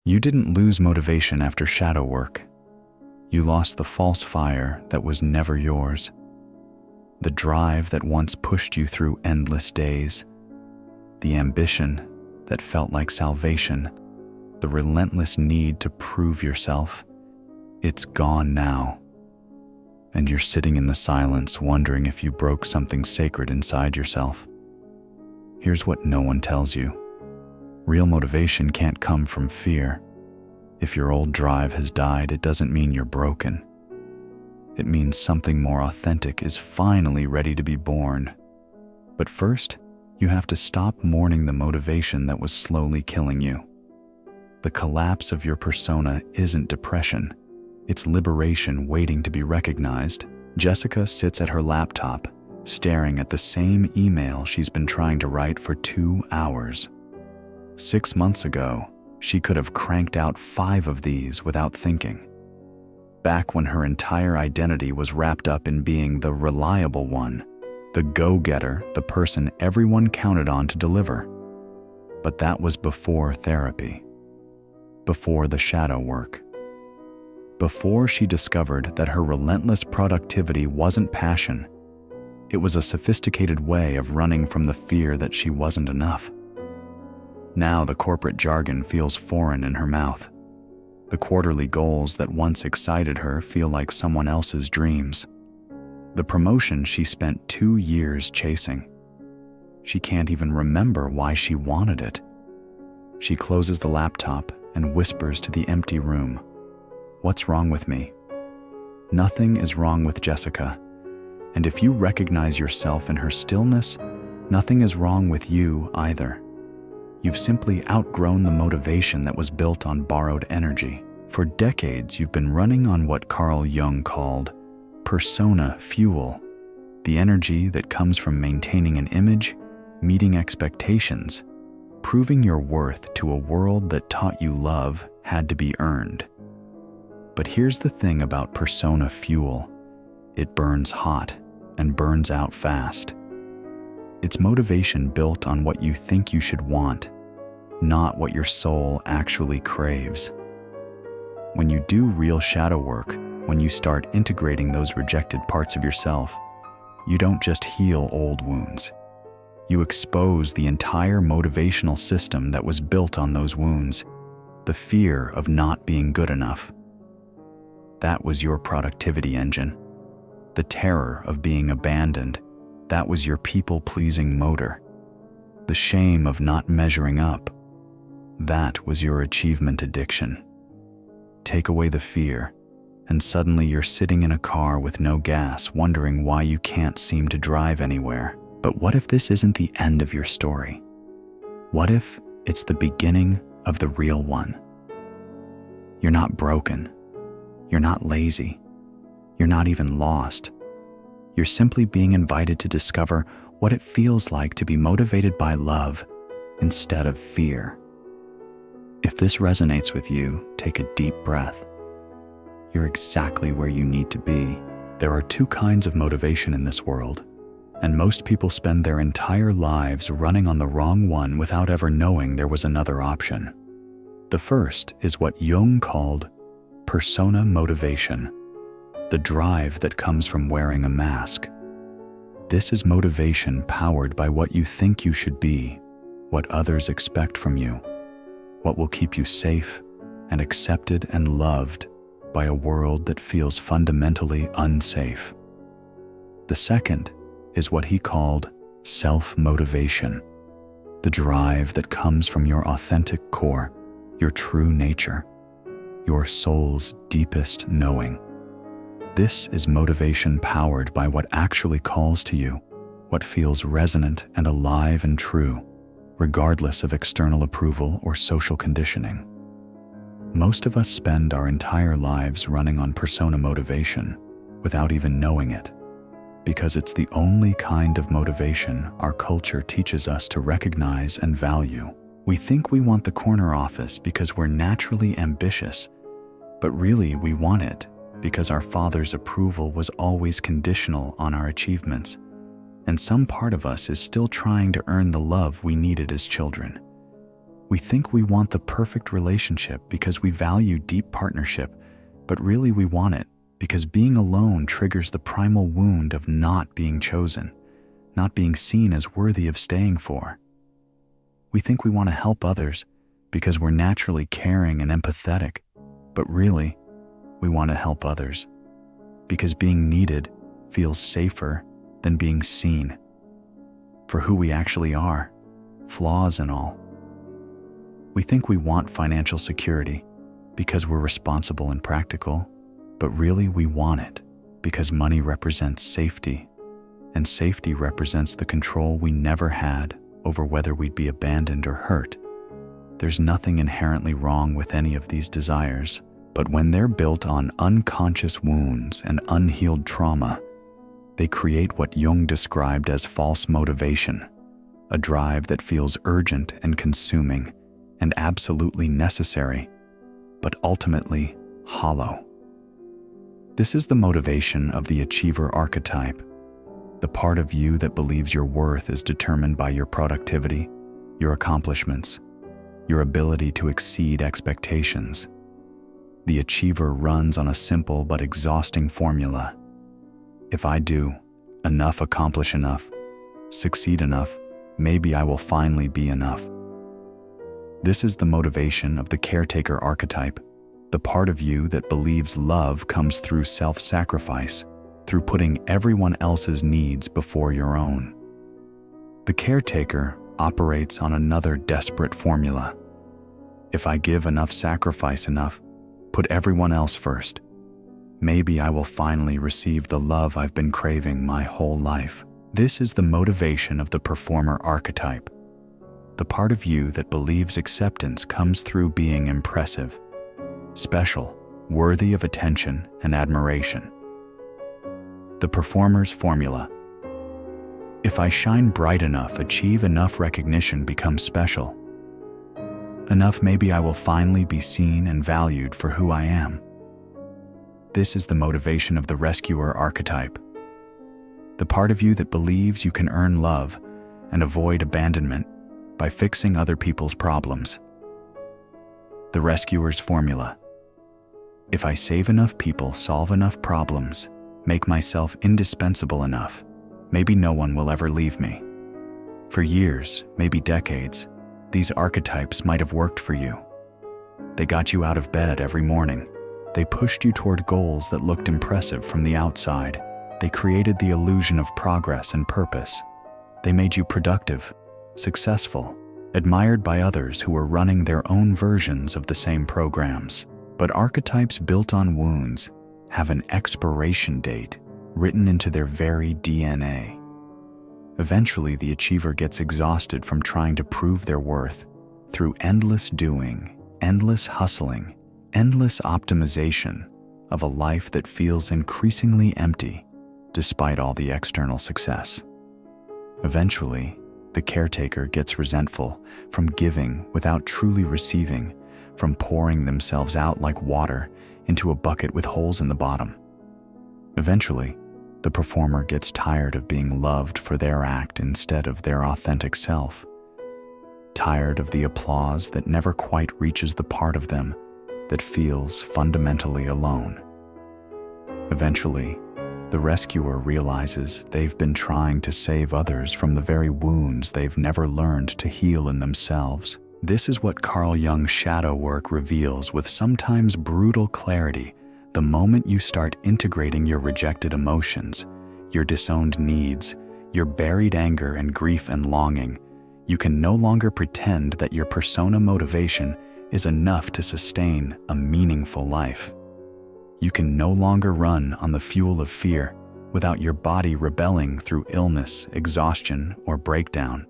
You didn't lose motivation after shadow work. You lost the false fire that was never yours, the drive that once pushed you through endless days, the ambition that felt like salvation, the relentless need to prove yourself. It's gone now. And you're sitting in the silence wondering if you broke something sacred inside yourself. Here's what no one tells you. Real motivation can't come from fear. If your old drive has died, it doesn't mean you're broken. It means something more authentic is finally ready to be born. But first, you have to stop mourning the motivation that was slowly killing you. The collapse of your persona isn't depression. It's liberation waiting to be recognized. Jessica sits at her laptop, staring at the same email she's been trying to write for 2 hours. 6 months ago, she could have cranked out 5 of these without thinking. Back when her entire identity was wrapped up in being the reliable one, the go-getter, the person everyone counted on to deliver. But that was before therapy, before the shadow work, before she discovered that her relentless productivity wasn't passion. It was a sophisticated way of running from the fear that she wasn't enough. Now the corporate jargon feels foreign in her mouth. The quarterly goals that once excited her feel like someone else's dreams. The promotion she spent 2 years chasing. She can't even remember why she wanted it. She closes the laptop and whispers to the empty room, "What's wrong with me?" Nothing is wrong with Jessica. And if you recognize yourself in her stillness, nothing is wrong with you either. You've simply outgrown the motivation that was built on borrowed energy. For decades, you've been running on what Carl Jung called persona fuel, the energy that comes from maintaining an image, meeting expectations, proving your worth to a world that taught you love had to be earned. But here's the thing about persona fuel. It burns hot and burns out fast. It's motivation built on what you think you should want, not what your soul actually craves. When you do real shadow work, when you start integrating those rejected parts of yourself, you don't just heal old wounds. You expose the entire motivational system that was built on those wounds, the fear of not being good enough. That was your productivity engine. The terror of being abandoned, that was your people-pleasing motor. The shame of not measuring up, that was your achievement addiction. Take away the fear, and suddenly you're sitting in a car with no gas, wondering why you can't seem to drive anywhere. But what if this isn't the end of your story? What if it's the beginning of the real one? You're not broken. You're not lazy. You're not even lost. You're simply being invited to discover what it feels like to be motivated by love instead of fear. If this resonates with you, take a deep breath. You're exactly where you need to be. There are 2 kinds of motivation in this world, and most people spend their entire lives running on the wrong one without ever knowing there was another option. The first is what Jung called persona motivation, the drive that comes from wearing a mask. This is motivation powered by what you think you should be, what others expect from you, what will keep you safe and accepted and loved by a world that feels fundamentally unsafe. The second is what he called self-motivation, the drive that comes from your authentic core, your true nature, your soul's deepest knowing. This is motivation powered by what actually calls to you, what feels resonant and alive and true, regardless of external approval or social conditioning. Most of us spend our entire lives running on persona motivation without even knowing it, because it's the only kind of motivation our culture teaches us to recognize and value. We think we want the corner office because we're naturally ambitious, but really we want it because our father's approval was always conditional on our achievements, and some part of us is still trying to earn the love we needed as children. We think we want the perfect relationship because we value deep partnership, but really we want it because being alone triggers the primal wound of not being chosen, not being seen as worthy of staying for. We think we want to help others because we're naturally caring and empathetic, but really, we want to help others because being needed feels safer than being seen for who we actually are, flaws and all. We think we want financial security because we're responsible and practical, but really we want it because money represents safety, and safety represents the control we never had over whether we'd be abandoned or hurt. There's nothing inherently wrong with any of these desires, but when they're built on unconscious wounds and unhealed trauma, they create what Jung described as false motivation, a drive that feels urgent and consuming and absolutely necessary, but ultimately hollow. This is the motivation of the achiever archetype, the part of you that believes your worth is determined by your productivity, your accomplishments, your ability to exceed expectations. The achiever runs on a simple but exhausting formula. If I do enough, accomplish enough, succeed enough, maybe I will finally be enough. This is the motivation of the caretaker archetype, the part of you that believes love comes through self-sacrifice, through putting everyone else's needs before your own. The caretaker operates on another desperate formula. If I give enough, sacrifice enough, put everyone else first, maybe I will finally receive the love I've been craving my whole life. This is the motivation of the performer archetype, the part of you that believes acceptance comes through being impressive, special, worthy of attention and admiration. The performer's formula. If I shine bright enough, achieve enough recognition, become special enough, maybe I will finally be seen and valued for who I am. This is the motivation of the rescuer archetype, the part of you that believes you can earn love and avoid abandonment by fixing other people's problems. The rescuer's formula. If I save enough people, solve enough problems, make myself indispensable enough, maybe no one will ever leave me. For years, maybe decades, these archetypes might have worked for you. They got you out of bed every morning. They pushed you toward goals that looked impressive from the outside. They created the illusion of progress and purpose. They made you productive, successful, admired by others who were running their own versions of the same programs. But archetypes built on wounds have an expiration date written into their very DNA. Eventually, the achiever gets exhausted from trying to prove their worth through endless doing, endless hustling, endless optimization of a life that feels increasingly empty despite all the external success. Eventually, the caretaker gets resentful from giving without truly receiving, from pouring themselves out like water into a bucket with holes in the bottom. Eventually, the performer gets tired of being loved for their act instead of their authentic self, tired of the applause that never quite reaches the part of them that feels fundamentally alone. Eventually, the rescuer realizes they've been trying to save others from the very wounds they've never learned to heal in themselves. This is what Carl Jung's shadow work reveals with sometimes brutal clarity. The moment you start integrating your rejected emotions, your disowned needs, your buried anger and grief and longing, you can no longer pretend that your persona motivation is enough to sustain a meaningful life. You can no longer run on the fuel of fear without your body rebelling through illness, exhaustion, or breakdown.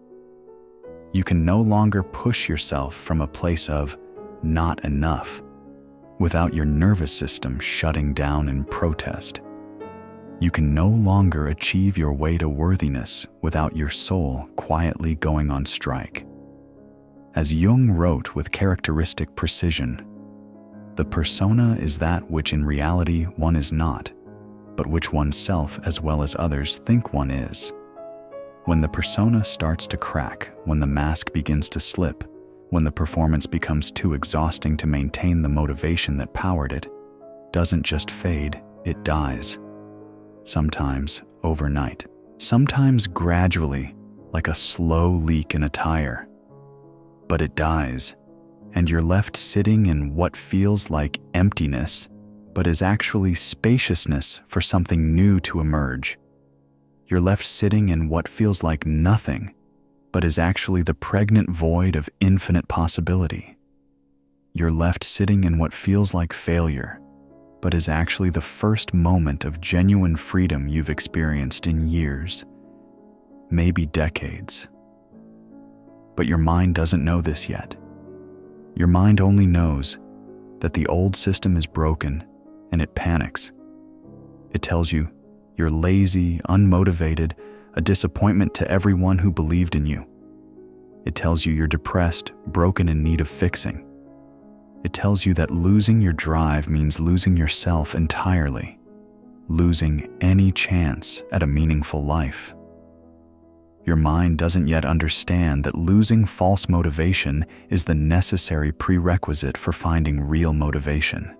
You can no longer push yourself from a place of not enough without your nervous system shutting down in protest. You can no longer achieve your way to worthiness without your soul quietly going on strike. As Jung wrote with characteristic precision, the persona is that which in reality one is not, but which oneself as well as others think one is. When the persona starts to crack, when the mask begins to slip, when the performance becomes too exhausting to maintain the motivation that powered it, doesn't just fade, it dies. Sometimes overnight, sometimes gradually, like a slow leak in a tire. But it dies, and you're left sitting in what feels like emptiness, but is actually spaciousness for something new to emerge. You're left sitting in what feels like nothing, but is actually the pregnant void of infinite possibility. You're left sitting in what feels like failure, but is actually the first moment of genuine freedom you've experienced in years, maybe decades. But your mind doesn't know this yet. Your mind only knows that the old system is broken, and it panics. It tells you you're lazy, unmotivated, a disappointment to everyone who believed in you. It tells you you're depressed, broken, in need of fixing. It tells you that losing your drive means losing yourself entirely, losing any chance at a meaningful life. Your mind doesn't yet understand that losing false motivation is the necessary prerequisite for finding real motivation.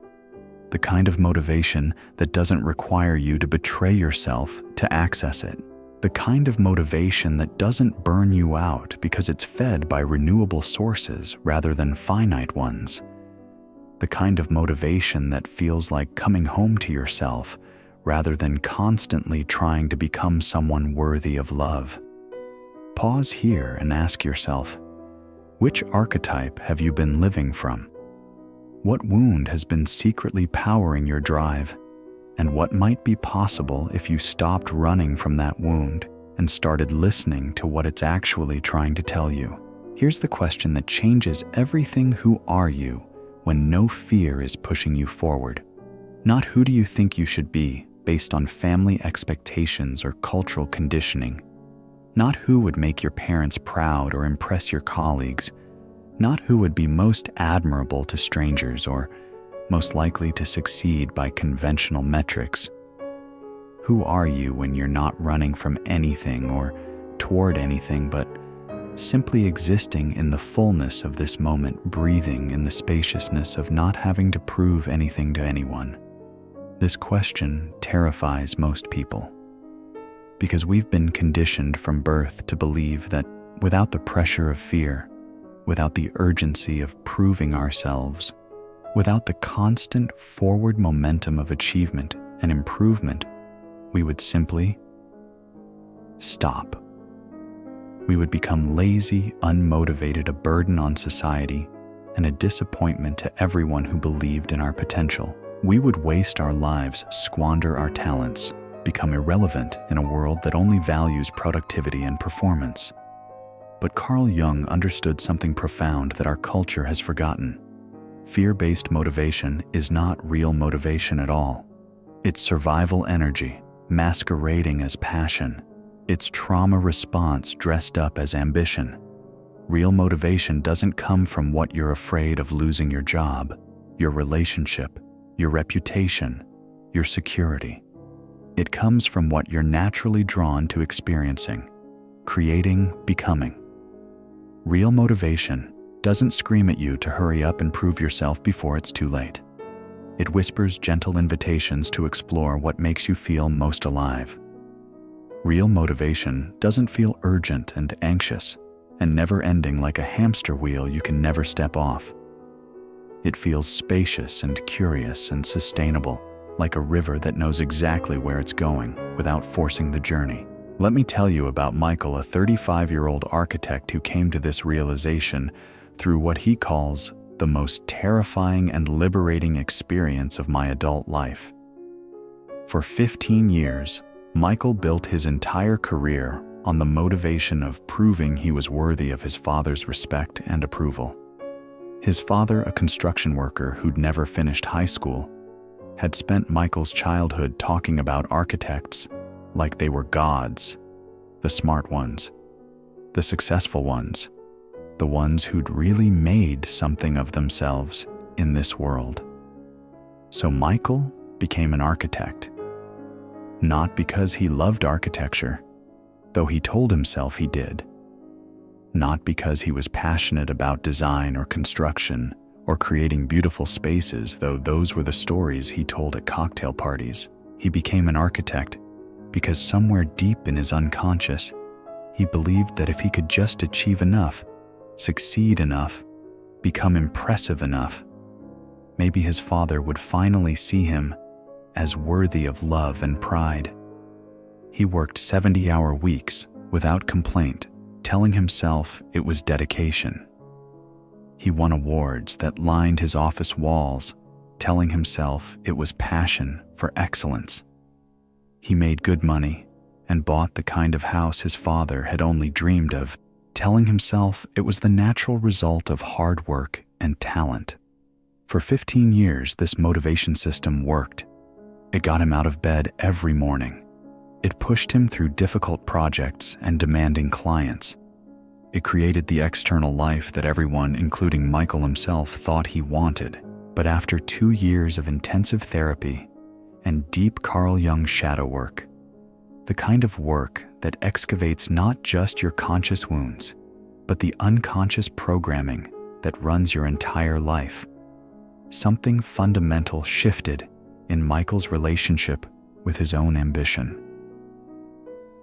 The kind of motivation that doesn't require you to betray yourself to access it. The kind of motivation that doesn't burn you out because it's fed by renewable sources rather than finite ones. The kind of motivation that feels like coming home to yourself rather than constantly trying to become someone worthy of love. Pause here and ask yourself, which archetype have you been living from? What wound has been secretly powering your drive? And what might be possible if you stopped running from that wound and started listening to what it's actually trying to tell you? Here's the question that changes everything. Who are you when no fear is pushing you forward? Not who do you think you should be based on family expectations or cultural conditioning. Not who would make your parents proud or impress your colleagues. Not who would be most admirable to strangers or most likely to succeed by conventional metrics. Who are you when you're not running from anything or toward anything, but simply existing in the fullness of this moment, breathing in the spaciousness of not having to prove anything to anyone? This question terrifies most people, because we've been conditioned from birth to believe that without the pressure of fear, without the urgency of proving ourselves, without the constant forward momentum of achievement and improvement, we would simply stop. We would become lazy, unmotivated, a burden on society, and a disappointment to everyone who believed in our potential. We would waste our lives, squander our talents, become irrelevant in a world that only values productivity and performance. But Carl Jung understood something profound that our culture has forgotten. Fear-based motivation is not real motivation at all. It's survival energy, masquerading as passion. It's trauma response dressed up as ambition. Real motivation doesn't come from what you're afraid of losing: your job, your relationship, your reputation, your security. It comes from what you're naturally drawn to experiencing, creating, becoming. Real motivation doesn't scream at you to hurry up and prove yourself before it's too late. It whispers gentle invitations to explore what makes you feel most alive. Real motivation doesn't feel urgent and anxious and never ending like a hamster wheel you can never step off. It feels spacious and curious and sustainable, like a river that knows exactly where it's going without forcing the journey. Let me tell you about Michael, a 35-year-old architect who came to this realization through what he calls the most terrifying and liberating experience of my adult life. For 15 years, Michael built his entire career on the motivation of proving he was worthy of his father's respect and approval. His father, a construction worker who'd never finished high school, had spent Michael's childhood talking about architects like they were gods, the smart ones, the successful ones, the ones who'd really made something of themselves in this world. So Michael became an architect, not because he loved architecture, though he told himself he did. not because he was passionate about design or construction or creating beautiful spaces, though those were the stories he told at cocktail parties. He became an architect because somewhere deep in his unconscious, he believed that if he could just achieve enough, succeed enough, become impressive enough, maybe his father would finally see him as worthy of love and pride. He worked 70-hour weeks without complaint, telling himself it was dedication. He won awards that lined his office walls, telling himself it was passion for excellence. He made good money and bought the kind of house his father had only dreamed of, telling himself it was the natural result of hard work and talent. For 15 years, this motivation system worked. It got him out of bed every morning. It pushed him through difficult projects and demanding clients. It created the external life that everyone, including Michael himself, thought he wanted. But after 2 years of intensive therapy and deep Carl Jung shadow work, the kind of work that excavates not just your conscious wounds, but the unconscious programming that runs your entire life, something fundamental shifted in Michael's relationship with his own ambition.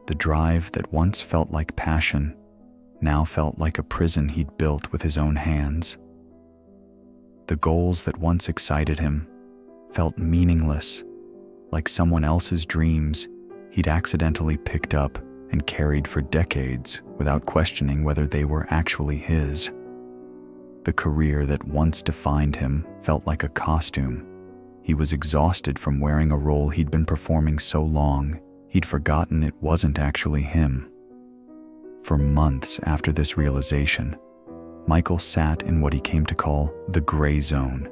The drive that once felt like passion now felt like a prison he'd built with his own hands. The goals that once excited him felt meaningless, like someone else's dreams he'd accidentally picked up and carried for decades without questioning whether they were actually his. The career that once defined him felt like a costume. He was exhausted from wearing a role he'd been performing so long, he'd forgotten it wasn't actually him. For months after this realization, Michael sat in what he came to call the gray zone.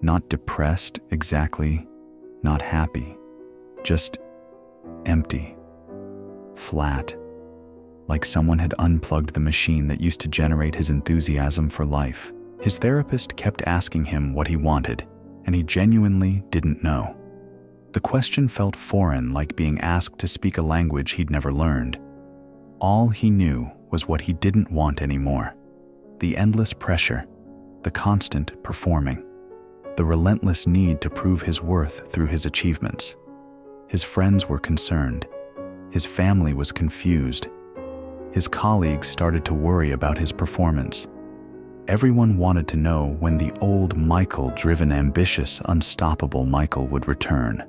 Not depressed exactly, not happy, just empty, flat, like someone had unplugged the machine that used to generate his enthusiasm for life. His therapist kept asking him what he wanted, and he genuinely didn't know. The question felt foreign, like being asked to speak a language he'd never learned. All he knew was what he didn't want anymore. The endless pressure, the constant performing, the relentless need to prove his worth through his achievements. His friends were concerned. His family was confused. His colleagues started to worry about his performance. Everyone wanted to know when the old Michael-driven, ambitious, unstoppable Michael would return.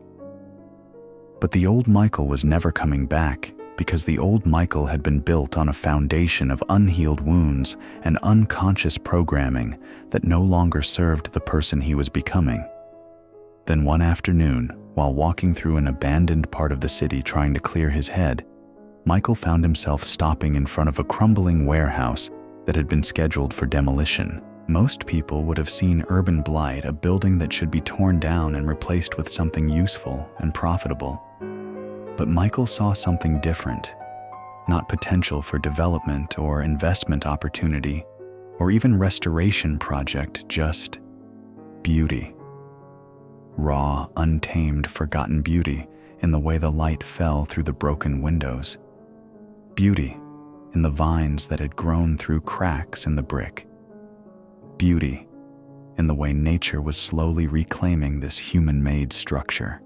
But the old Michael was never coming back, because the old Michael had been built on a foundation of unhealed wounds and unconscious programming that no longer served the person he was becoming. Then one afternoon, while walking through an abandoned part of the city trying to clear his head, Michael found himself stopping in front of a crumbling warehouse that had been scheduled for demolition. Most people would have seen urban blight, a building that should be torn down and replaced with something useful and profitable. But Michael saw something different, not potential for development or investment opportunity, or even restoration project, just beauty. Raw, untamed, forgotten beauty in the way the light fell through the broken windows. Beauty in the vines that had grown through cracks in the brick. Beauty in the way nature was slowly reclaiming this human-made structure.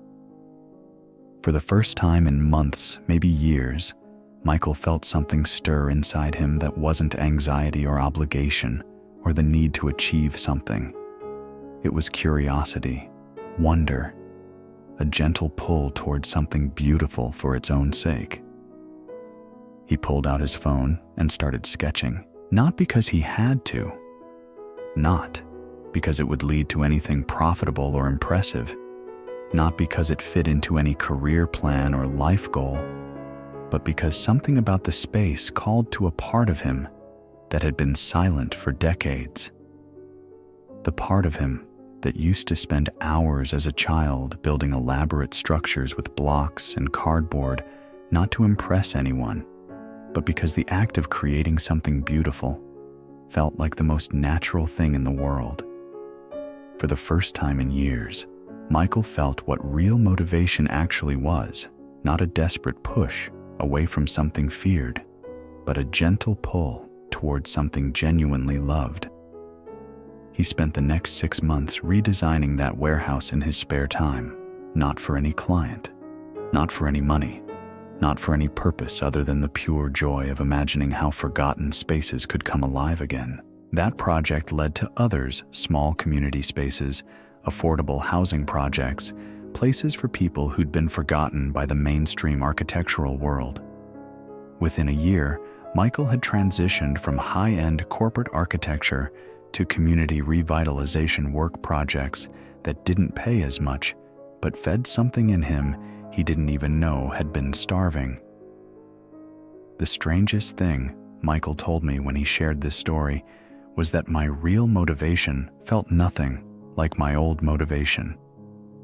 For the first time in months, maybe years, Michael felt something stir inside him that wasn't anxiety or obligation or the need to achieve something. It was curiosity, wonder, a gentle pull towards something beautiful for its own sake. He pulled out his phone and started sketching, not because he had to, not because it would lead to anything profitable or impressive, not because it fit into any career plan or life goal, but because something about the space called to a part of him that had been silent for decades. The part of him that used to spend hours as a child building elaborate structures with blocks and cardboard, not to impress anyone, but because the act of creating something beautiful felt like the most natural thing in the world. For the first time in years, Michael felt what real motivation actually was, not a desperate push away from something feared, but a gentle pull towards something genuinely loved. He spent the next 6 months redesigning that warehouse in his spare time, not for any client, not for any money, not for any purpose other than the pure joy of imagining how forgotten spaces could come alive again. That project led to others, small community spaces, affordable housing projects, places for people who'd been forgotten by the mainstream architectural world. Within a year, Michael had transitioned from high-end corporate architecture to community revitalization work projects that didn't pay as much, but fed something in him he didn't even know had been starving. The strangest thing, Michael told me when he shared this story, was that my real motivation felt nothing like my old motivation.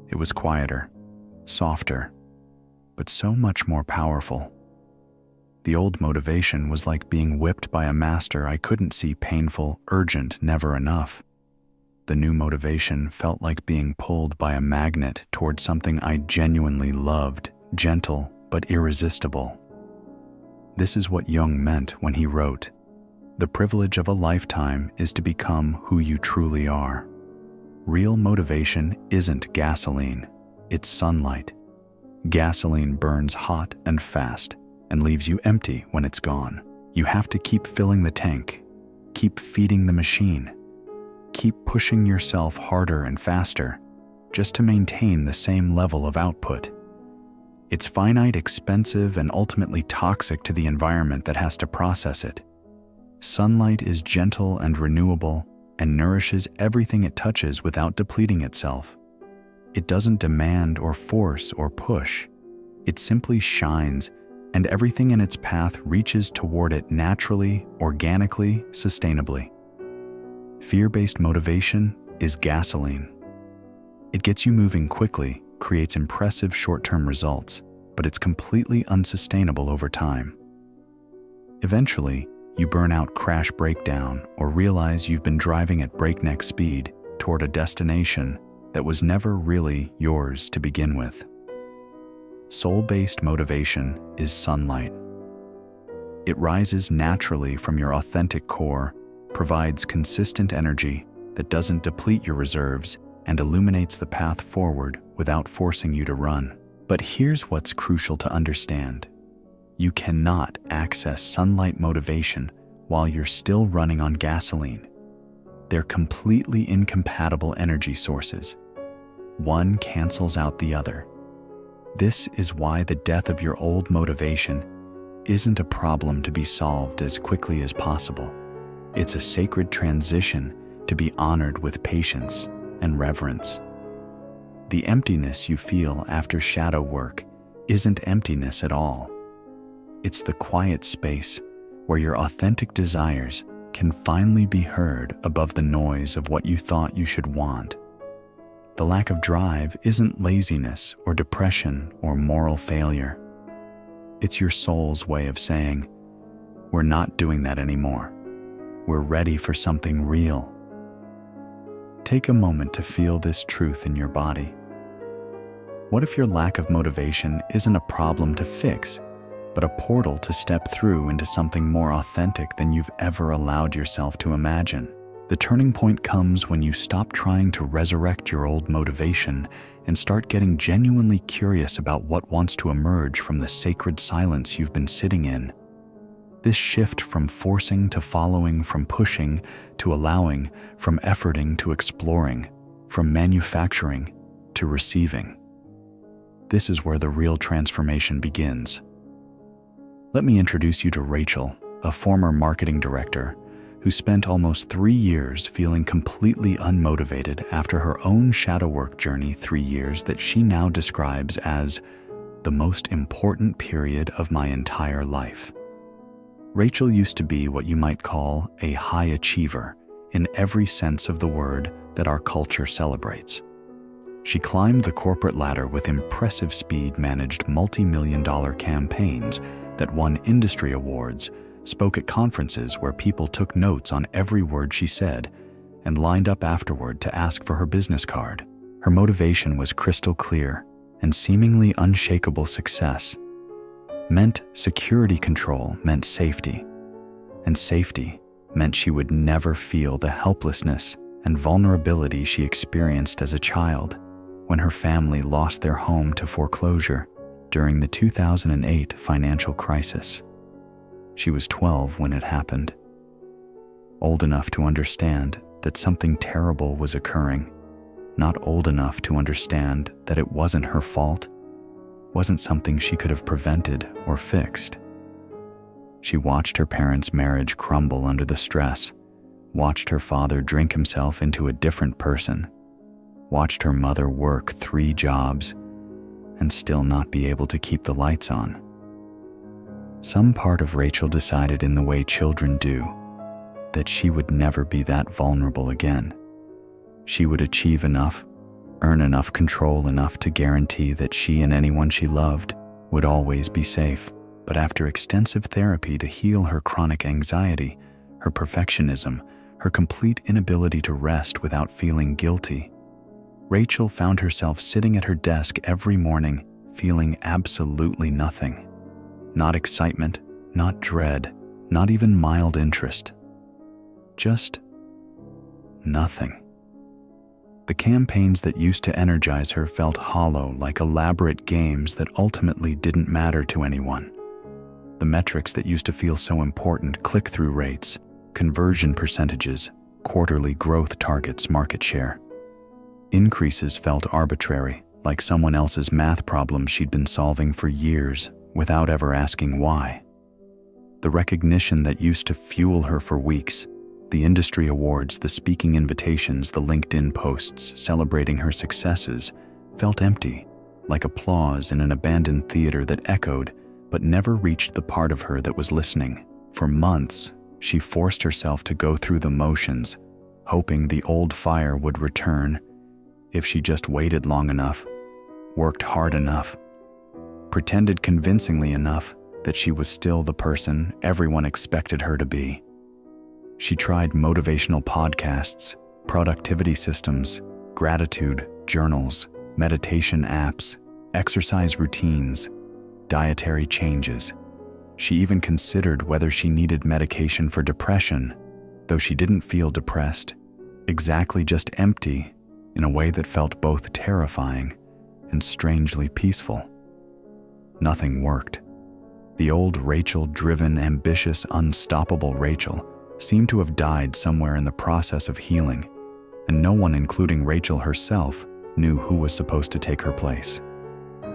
It was quieter, softer, but so much more powerful. The old motivation was like being whipped by a master I couldn't see, painful, urgent, never enough. The new motivation felt like being pulled by a magnet toward something I genuinely loved, gentle but irresistible. This is what Jung meant when he wrote, "The privilege of a lifetime is to become who you truly are." Real motivation isn't gasoline, it's sunlight. Gasoline burns hot and fast and leaves you empty when it's gone. You have to keep filling the tank, keep feeding the machine, keep pushing yourself harder and faster just to maintain the same level of output. It's finite, expensive, and ultimately toxic to the environment that has to process it. Sunlight is gentle and renewable and nourishes everything it touches without depleting itself. It doesn't demand or force or push. It simply shines, and everything in its path reaches toward it naturally, organically, sustainably. Fear-based motivation is gasoline. It gets you moving quickly, creates impressive short-term results, but it's completely unsustainable over time. Eventually, you burn out, crash, break down, or realize you've been driving at breakneck speed toward a destination that was never really yours to begin with. Soul-based motivation is sunlight. It rises naturally from your authentic core, provides consistent energy that doesn't deplete your reserves, and illuminates the path forward without forcing you to run. But here's what's crucial to understand. You cannot access sunlight motivation while you're still running on gasoline. They're completely incompatible energy sources. One cancels out the other. This is why the death of your old motivation isn't a problem to be solved as quickly as possible. It's a sacred transition to be honored with patience and reverence. The emptiness you feel after shadow work isn't emptiness at all. It's the quiet space where your authentic desires can finally be heard above the noise of what you thought you should want. The lack of drive isn't laziness or depression or moral failure. It's your soul's way of saying, "We're not doing that anymore. We're ready for something real." Take a moment to feel this truth in your body. What if your lack of motivation isn't a problem to fix, but a portal to step through into something more authentic than you've ever allowed yourself to imagine? The turning point comes when you stop trying to resurrect your old motivation and start getting genuinely curious about what wants to emerge from the sacred silence you've been sitting in. This shift from forcing to following, from pushing to allowing, from efforting to exploring, from manufacturing to receiving. This is where the real transformation begins. Let me introduce you to Rachel, a former marketing director who spent almost 3 years feeling completely unmotivated after her own shadow work journey, 3 years that she now describes as the most important period of my entire life. Rachel used to be what you might call a high achiever in every sense of the word that our culture celebrates. She climbed the corporate ladder with impressive speed, managed multi-million-dollar campaigns that won industry awards, spoke at conferences where people took notes on every word she said, and lined up afterward to ask for her business card. Her motivation was crystal clear, and seemingly unshakable success meant security, control meant safety, and safety meant she would never feel the helplessness and vulnerability she experienced as a child when her family lost their home to foreclosure during the 2008 financial crisis. She was 12 when it happened, old enough to understand that something terrible was occurring, not old enough to understand that it wasn't her fault, wasn't something she could have prevented or fixed. She watched her parents' marriage crumble under the stress, watched her father drink himself into a different person, watched her mother work 3 jobs and still not be able to keep the lights on. Some part of Rachel decided, in the way children do, that she would never be that vulnerable again. She would achieve enough, earn enough, control enough to guarantee that she and anyone she loved would always be safe. But after extensive therapy to heal her chronic anxiety, her perfectionism, her complete inability to rest without feeling guilty, Rachel found herself sitting at her desk every morning feeling absolutely nothing. Not excitement, not dread, not even mild interest. Just nothing. The campaigns that used to energize her felt hollow, like elaborate games that ultimately didn't matter to anyone. The metrics that used to feel so important, click-through rates, conversion percentages, quarterly growth targets, market share, increases felt arbitrary, like someone else's math problem she'd been solving for years without ever asking why. The recognition that used to fuel her for weeks, the industry awards, the speaking invitations, the LinkedIn posts celebrating her successes, felt empty, like applause in an abandoned theater that echoed but never reached the part of her that was listening. For months, she forced herself to go through the motions, hoping the old fire would return if she just waited long enough, worked hard enough, pretended convincingly enough that she was still the person everyone expected her to be. She tried motivational podcasts, productivity systems, gratitude journals, meditation apps, exercise routines, dietary changes. She even considered whether she needed medication for depression, though she didn't feel depressed, exactly, just empty, in a way that felt both terrifying and strangely peaceful. Nothing worked. The old Rachel, driven, ambitious, unstoppable Rachel, seemed to have died somewhere in the process of healing, and no one, including Rachel herself, knew who was supposed to take her place.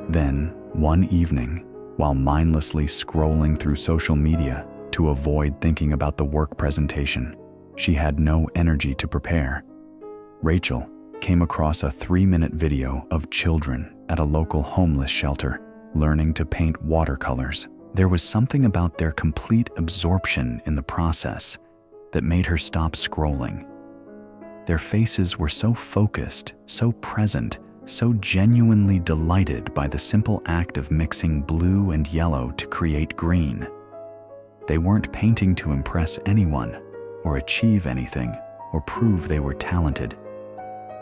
Then, one evening, while mindlessly scrolling through social media to avoid thinking about the work presentation she had no energy to prepare, Rachel came across a 3-minute video of children at a local homeless shelter learning to paint watercolors. There was something about their complete absorption in the process that made her stop scrolling. Their faces were so focused, so present, so genuinely delighted by the simple act of mixing blue and yellow to create green. They weren't painting to impress anyone, or achieve anything, or prove they were talented.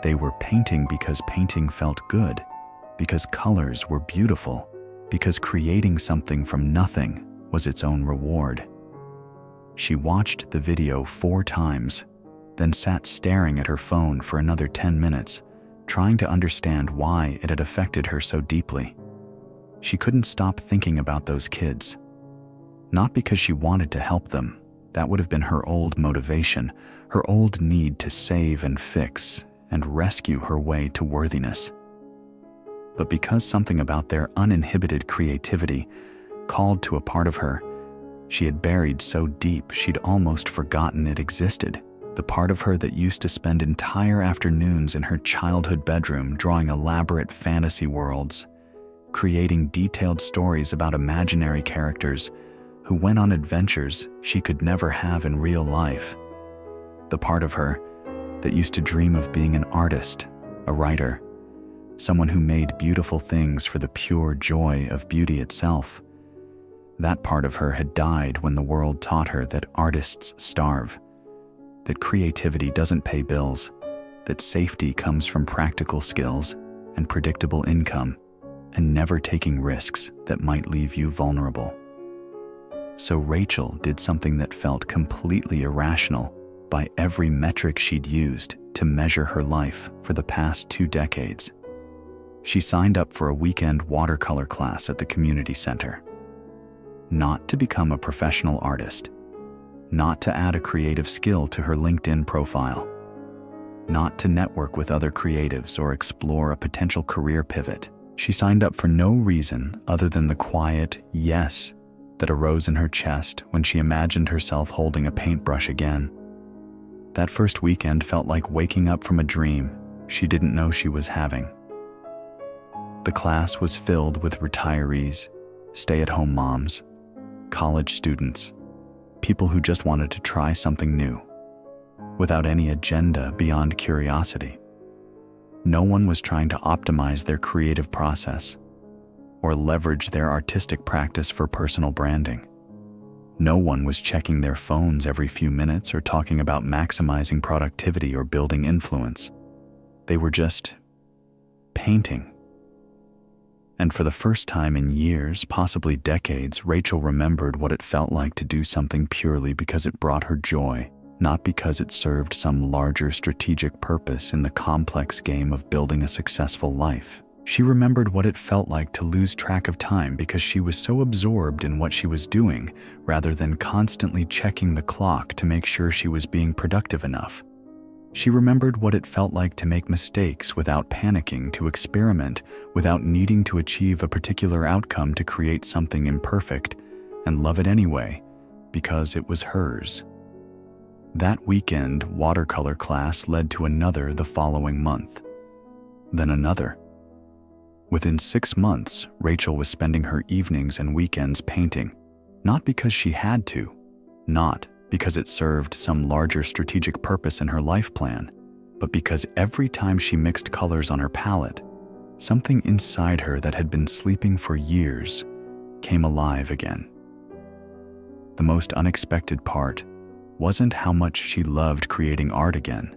They were painting because painting felt good, because colors were beautiful, because creating something from nothing was its own reward. She watched the video 4 times, then sat staring at her phone for another 10 minutes, trying to understand why it had affected her so deeply. She couldn't stop thinking about those kids. Not because she wanted to help them, that would have been her old motivation, her old need to save and fix and rescue her way to worthiness. But because something about their uninhibited creativity called to a part of her she had buried so deep she'd almost forgotten it existed. The part of her that used to spend entire afternoons in her childhood bedroom drawing elaborate fantasy worlds, creating detailed stories about imaginary characters who went on adventures she could never have in real life. The part of her that used to dream of being an artist, a writer, someone who made beautiful things for the pure joy of beauty itself. That part of her had died when the world taught her that artists starve, that creativity doesn't pay bills, that safety comes from practical skills and predictable income, and never taking risks that might leave you vulnerable. So Rachel did something that felt completely irrational by every metric she'd used to measure her life for the past 2 decades. She signed up for a weekend watercolor class at the community center. Not to become a professional artist, not to add a creative skill to her LinkedIn profile, not to network with other creatives or explore a potential career pivot. She signed up for no reason other than the quiet yes that arose in her chest when she imagined herself holding a paintbrush again. That first weekend felt like waking up from a dream she didn't know she was having. The class was filled with retirees, stay-at-home moms, college students, people who just wanted to try something new, without any agenda beyond curiosity. No one was trying to optimize their creative process or leverage their artistic practice for personal branding. No one was checking their phones every few minutes or talking about maximizing productivity or building influence. They were just painting. And for the first time in years, possibly decades, Rachel remembered what it felt like to do something purely because it brought her joy, not because it served some larger strategic purpose in the complex game of building a successful life. She remembered what it felt like to lose track of time because she was so absorbed in what she was doing rather than constantly checking the clock to make sure she was being productive enough. She remembered what it felt like to make mistakes without panicking, to experiment without needing to achieve a particular outcome to create something imperfect, and love it anyway because it was hers. That weekend watercolor class led to another the following month, then another. Within 6 months, Rachel was spending her evenings and weekends painting, not because she had to, not because it served some larger strategic purpose in her life plan, but because every time she mixed colors on her palette, something inside her that had been sleeping for years came alive again. The most unexpected part wasn't how much she loved creating art again.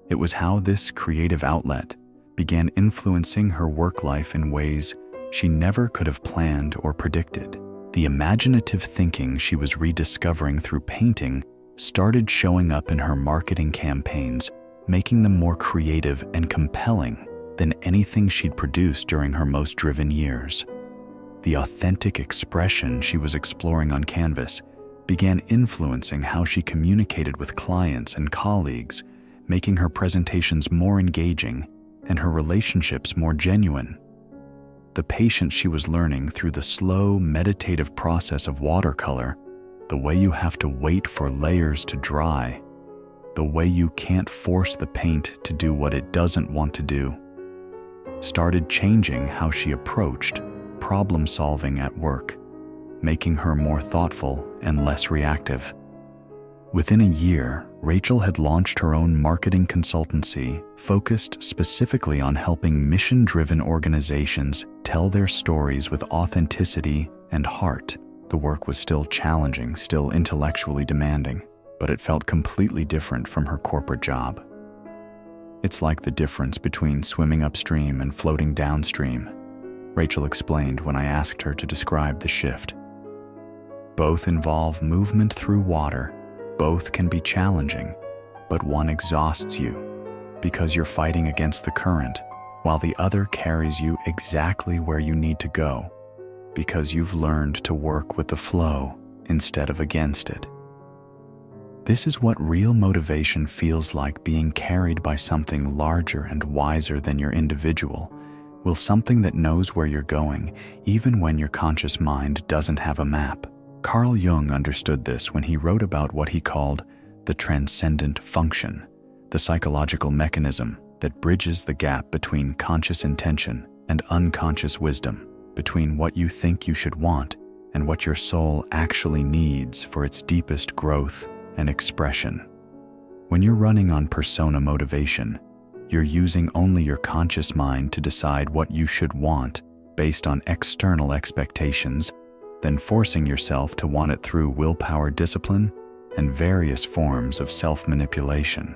It was how this creative outlet began influencing her work life in ways she never could have planned or predicted. The imaginative thinking she was rediscovering through painting started showing up in her marketing campaigns, making them more creative and compelling than anything she'd produced during her most driven years. The authentic expression she was exploring on canvas began influencing how she communicated with clients and colleagues, making her presentations more engaging and her relationships more genuine. The patience she was learning through the slow, meditative process of watercolor, the way you have to wait for layers to dry, the way you can't force the paint to do what it doesn't want to do, started changing how she approached problem solving at work, making her more thoughtful and less reactive. Within a year, Rachel had launched her own marketing consultancy focused specifically on helping mission-driven organizations tell their stories with authenticity and heart. The work was still challenging, still intellectually demanding, but it felt completely different from her corporate job. It's like the difference between swimming upstream and floating downstream, Rachel explained when I asked her to describe the shift. Both involve movement through water. Both can be challenging, but one exhausts you because you're fighting against the current, while the other carries you exactly where you need to go because you've learned to work with the flow instead of against it. This is what real motivation feels like, being carried by something larger and wiser than your individual, something that knows where you're going, even when your conscious mind doesn't have a map. Carl Jung understood this when he wrote about what he called the transcendent function, the psychological mechanism that bridges the gap between conscious intention and unconscious wisdom, between what you think you should want and what your soul actually needs for its deepest growth and expression. When you're running on persona motivation, you're using only your conscious mind to decide what you should want based on external expectations, then forcing yourself to want it through willpower, discipline, and various forms of self-manipulation.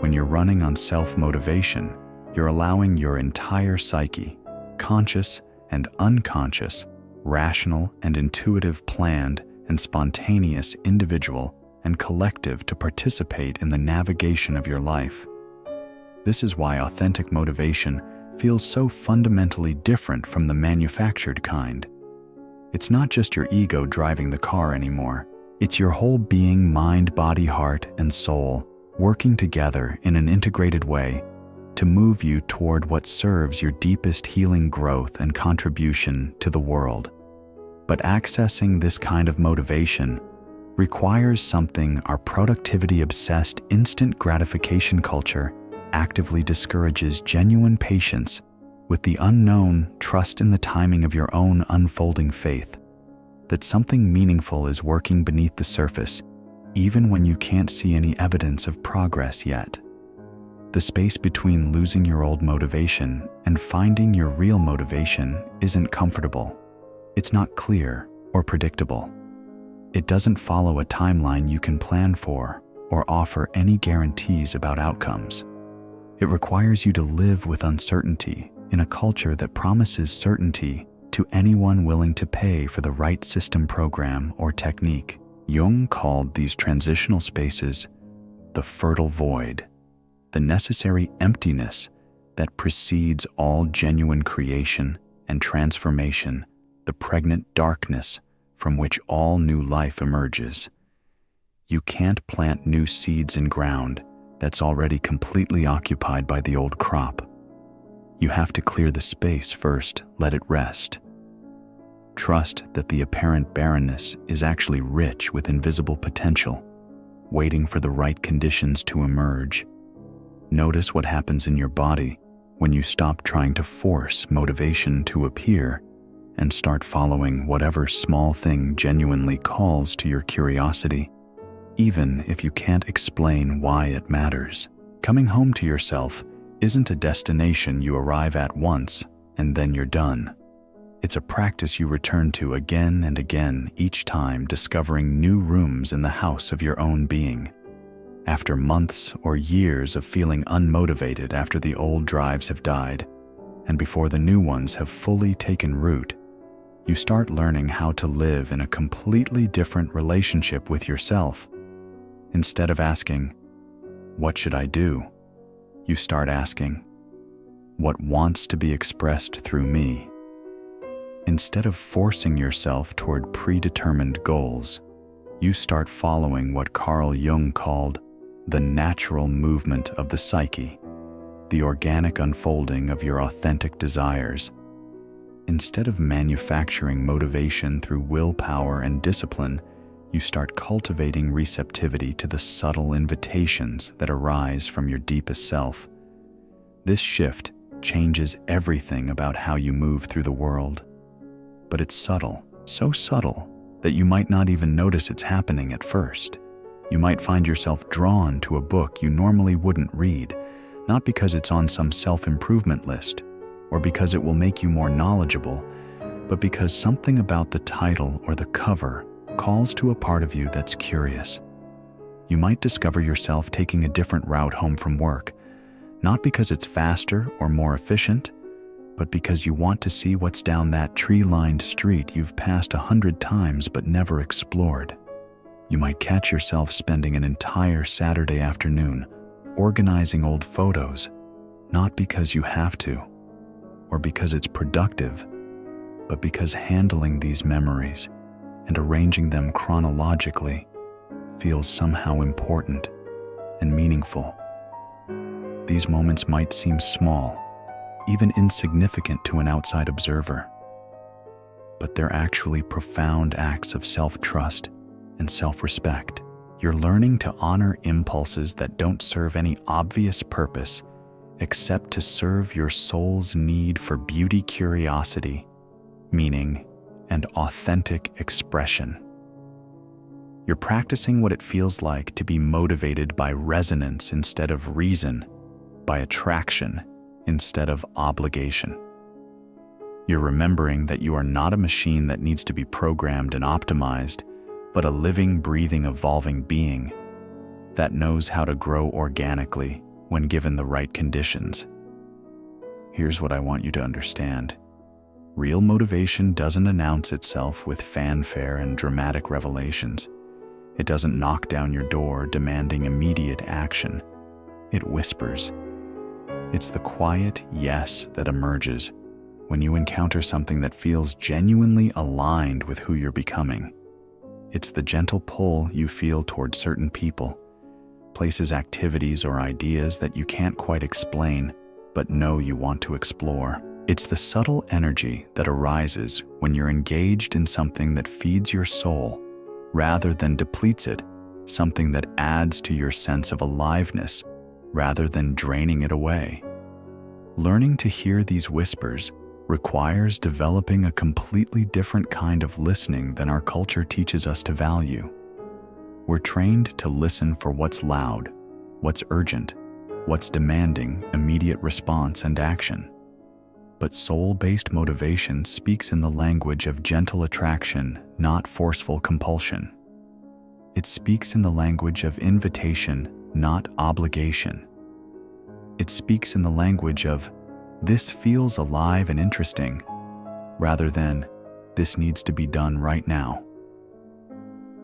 When you're running on self-motivation, you're allowing your entire psyche, conscious and unconscious, rational and intuitive, planned and spontaneous, individual and collective, to participate in the navigation of your life. This is why authentic motivation feels so fundamentally different from the manufactured kind. It's not just your ego driving the car anymore. It's your whole being, mind, body, heart, and soul, working together in an integrated way to move you toward what serves your deepest healing, growth, and contribution to the world. But accessing this kind of motivation requires something our productivity-obsessed, instant gratification culture actively discourages: genuine patience with the unknown, trust in the timing of your own unfolding, faith that something meaningful is working beneath the surface, even when you can't see any evidence of progress yet. The space between losing your old motivation and finding your real motivation isn't comfortable. It's not clear or predictable. It doesn't follow a timeline you can plan for or offer any guarantees about outcomes. It requires you to live with uncertainty in a culture that promises certainty to anyone willing to pay for the right system, program, or technique. Jung called these transitional spaces the fertile void, the necessary emptiness that precedes all genuine creation and transformation, the pregnant darkness from which all new life emerges. You can't plant new seeds in ground that's already completely occupied by the old crop. You have to clear the space first, let it rest. Trust that the apparent barrenness is actually rich with invisible potential, waiting for the right conditions to emerge. Notice what happens in your body when you stop trying to force motivation to appear and start following whatever small thing genuinely calls to your curiosity, even if you can't explain why it matters. Coming home to yourself isn't a destination you arrive at once and then you're done. It's a practice you return to again and again, each time discovering new rooms in the house of your own being. After months or years of feeling unmotivated after the old drives have died, and before the new ones have fully taken root, you start learning how to live in a completely different relationship with yourself. Instead of asking, "What should I do?" you start asking, "What wants to be expressed through me?" Instead of forcing yourself toward predetermined goals, you start following what Carl Jung called the natural movement of the psyche, the organic unfolding of your authentic desires. Instead of manufacturing motivation through willpower and discipline, you start cultivating receptivity to the subtle invitations that arise from your deepest self. This shift changes everything about how you move through the world. But it's subtle, so subtle that you might not even notice it's happening at first. You might find yourself drawn to a book you normally wouldn't read, not because it's on some self-improvement list or because it will make you more knowledgeable, but because something about the title or the cover calls to a part of you that's curious. You might discover yourself taking a different route home from work, not because it's faster or more efficient, but because you want to see what's down that tree-lined street you've passed 100 times but never explored. You might catch yourself spending an entire Saturday afternoon organizing old photos, not because you have to, or because it's productive, but because handling these memories and arranging them chronologically feels somehow important and meaningful. These moments might seem small, even insignificant to an outside observer, but they're actually profound acts of self-trust and self-respect. You're learning to honor impulses that don't serve any obvious purpose except to serve your soul's need for beauty, curiosity, meaning, and authentic expression. You're practicing what it feels like to be motivated by resonance instead of reason, by attraction instead of obligation. You're remembering that you are not a machine that needs to be programmed and optimized, but a living, breathing, evolving being that knows how to grow organically when given the right conditions. Here's what I want you to understand. Real motivation doesn't announce itself with fanfare and dramatic revelations. It doesn't knock down your door demanding immediate action. It whispers. It's the quiet yes that emerges when you encounter something that feels genuinely aligned with who you're becoming. It's the gentle pull you feel toward certain people, places, activities, or ideas that you can't quite explain, but know you want to explore. It's the subtle energy that arises when you're engaged in something that feeds your soul rather than depletes it, something that adds to your sense of aliveness rather than draining it away. Learning to hear these whispers requires developing a completely different kind of listening than our culture teaches us to value. We're trained to listen for what's loud, what's urgent, what's demanding immediate response and action. But soul-based motivation speaks in the language of gentle attraction, not forceful compulsion. It speaks in the language of invitation, not obligation. It speaks in the language of, "This feels alive and interesting," rather than, "This needs to be done right now."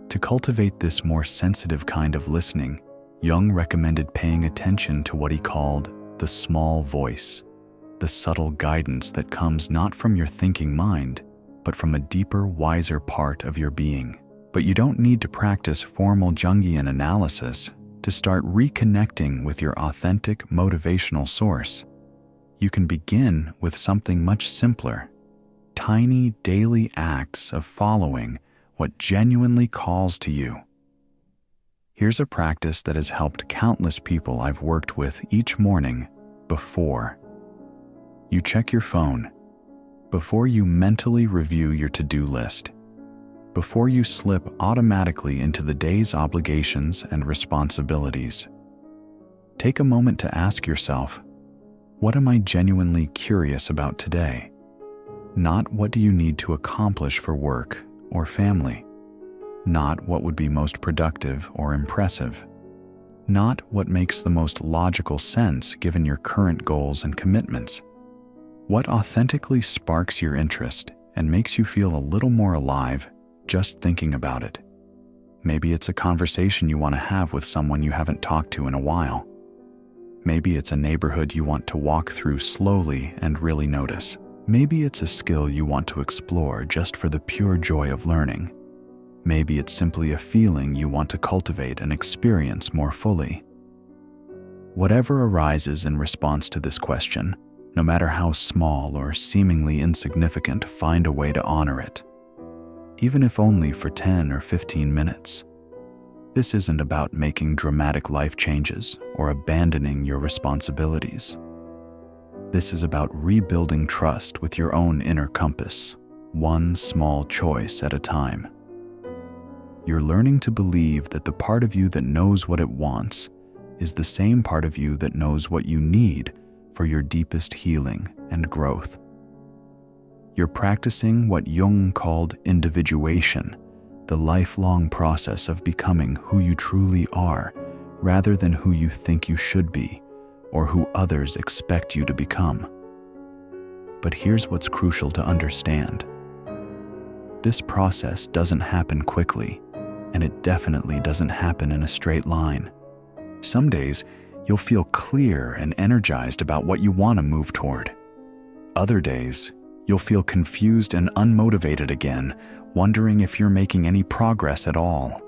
To cultivate this more sensitive kind of listening, Jung recommended paying attention to what he called the small voice, the subtle guidance that comes not from your thinking mind, but from a deeper, wiser part of your being. But you don't need to practice formal Jungian analysis to start reconnecting with your authentic motivational source. You can begin with something much simpler, tiny daily acts of following what genuinely calls to you. Here's a practice that has helped countless people I've worked with each morning before. You check your phone, before you mentally review your to-do list, before you slip automatically into the day's obligations and responsibilities. Take a moment to ask yourself, what am I genuinely curious about today? Not what do you need to accomplish for work or family. Not what would be most productive or impressive. Not what makes the most logical sense given your current goals and commitments. What authentically sparks your interest and makes you feel a little more alive just thinking about it? Maybe it's a conversation you want to have with someone you haven't talked to in a while. Maybe it's a neighborhood you want to walk through slowly and really notice. Maybe it's a skill you want to explore just for the pure joy of learning. Maybe it's simply a feeling you want to cultivate and experience more fully. Whatever arises in response to this question, no matter how small or seemingly insignificant, find a way to honor it, even if only for 10 or 15 minutes. This isn't about making dramatic life changes or abandoning your responsibilities. This is about rebuilding trust with your own inner compass, one small choice at a time. You're learning to believe that the part of you that knows what it wants is the same part of you that knows what you need for your deepest healing and growth. You're practicing what Jung called individuation, the lifelong process of becoming who you truly are, rather than who you think you should be, or who others expect you to become. But here's what's crucial to understand. This process doesn't happen quickly, and it definitely doesn't happen in a straight line. Some days, you'll feel clear and energized about what you want to move toward. Other days, you'll feel confused and unmotivated again, wondering if you're making any progress at all.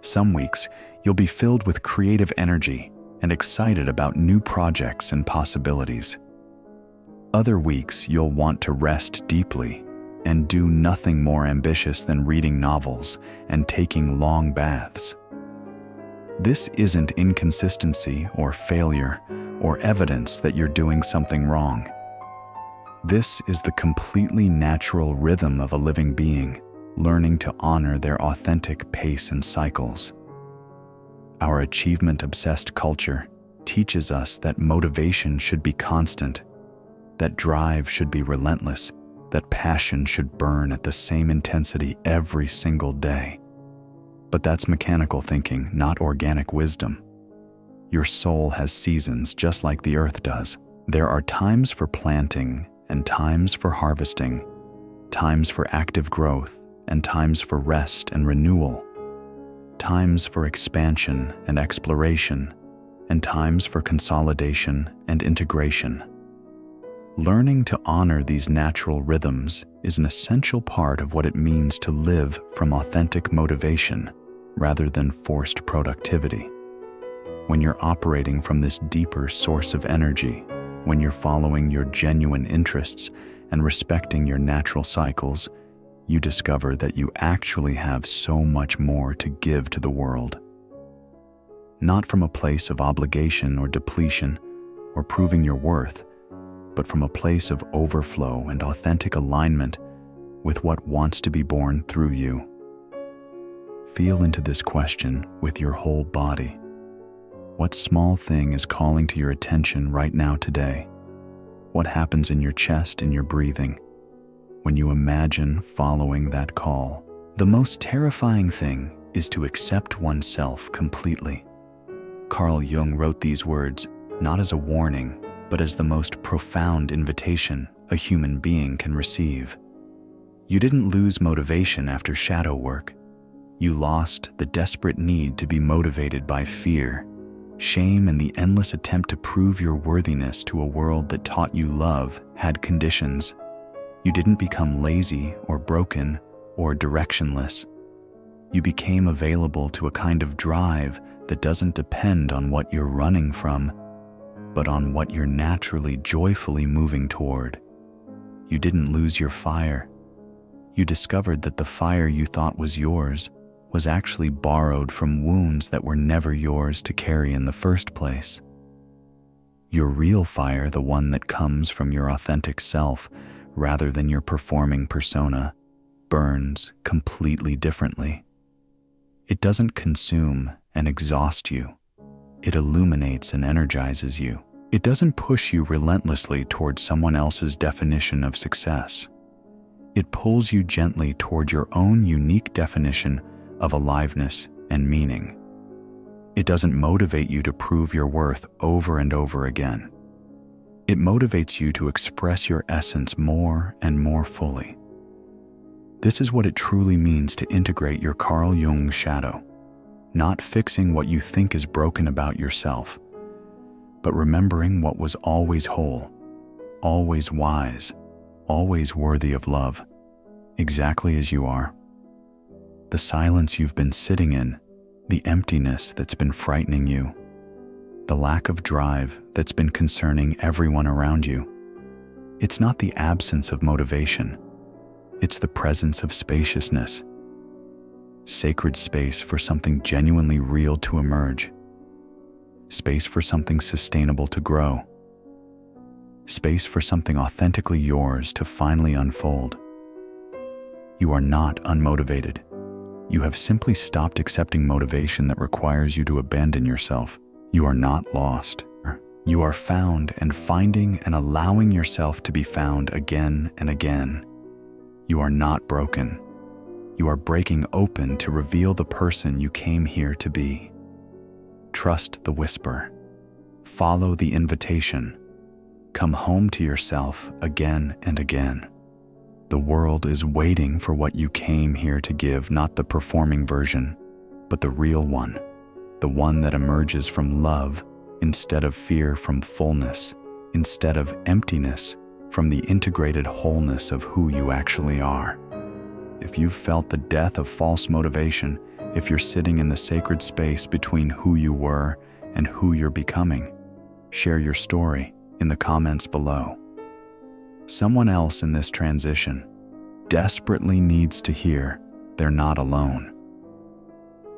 Some weeks, you'll be filled with creative energy and excited about new projects and possibilities. Other weeks, you'll want to rest deeply and do nothing more ambitious than reading novels and taking long baths. This isn't inconsistency or failure or evidence that you're doing something wrong. This is the completely natural rhythm of a living being, learning to honor their authentic pace and cycles. Our achievement-obsessed culture teaches us that motivation should be constant, that drive should be relentless, that passion should burn at the same intensity every single day. But that's mechanical thinking, not organic wisdom. Your soul has seasons just like the earth does. There are times for planting and times for harvesting, times for active growth and times for rest and renewal, times for expansion and exploration, and times for consolidation and integration. Learning to honor these natural rhythms is an essential part of what it means to live from authentic motivation rather than forced productivity. When you're operating from this deeper source of energy, when you're following your genuine interests and respecting your natural cycles, you discover that you actually have so much more to give to the world. Not from a place of obligation or depletion or proving your worth, but from a place of overflow and authentic alignment with what wants to be born through you. Feel into this question with your whole body. What small thing is calling to your attention right now today? What happens in your chest and your breathing when you imagine following that call? The most terrifying thing is to accept oneself completely. Carl Jung wrote these words not as a warning, but as the most profound invitation a human being can receive. You didn't lose motivation after shadow work. You lost the desperate need to be motivated by fear, shame, and the endless attempt to prove your worthiness to a world that taught you love had conditions. You didn't become lazy or broken or directionless. You became available to a kind of drive that doesn't depend on what you're running from, but on what you're naturally, joyfully moving toward. You didn't lose your fire. You discovered that the fire you thought was yours was actually borrowed from wounds that were never yours to carry in the first place. Your real fire, the one that comes from your authentic self rather than your performing persona, burns completely differently. It doesn't consume and exhaust you. It illuminates and energizes you. It doesn't push you relentlessly towards someone else's definition of success. It pulls you gently toward your own unique definition of aliveness and meaning. It doesn't motivate you to prove your worth over and over again. It motivates you to express your essence more and more fully. This is what it truly means to integrate your Carl Jung shadow. Not fixing what you think is broken about yourself, but remembering what was always whole, always wise, always worthy of love, exactly as you are. The silence you've been sitting in, the emptiness that's been frightening you, the lack of drive that's been concerning everyone around you. It's not the absence of motivation, it's the presence of spaciousness. Sacred space for something genuinely real to emerge. Space for something sustainable to grow. Space for something authentically yours to finally unfold. You are not unmotivated. You have simply stopped accepting motivation that requires you to abandon yourself. You are not lost. You are found and finding and allowing yourself to be found again and again. You are not broken. You are breaking open to reveal the person you came here to be. Trust the whisper. Follow the invitation. Come home to yourself again and again. The world is waiting for what you came here to give, not the performing version, but the real one. The one that emerges from love instead of fear, from fullness instead of emptiness, from the integrated wholeness of who you actually are. If you've felt the death of false motivation, if you're sitting in the sacred space between who you were and who you're becoming, share your story in the comments below. Someone else in this transition desperately needs to hear they're not alone.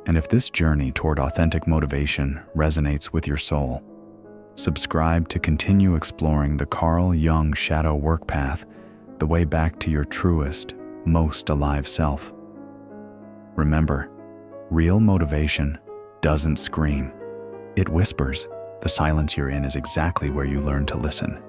And if this journey toward authentic motivation resonates with your soul, subscribe to continue exploring the Carl Jung shadow work path, the way back to your truest, most alive self. Remember, real motivation doesn't scream. It whispers. The silence you're in is exactly where you learn to listen.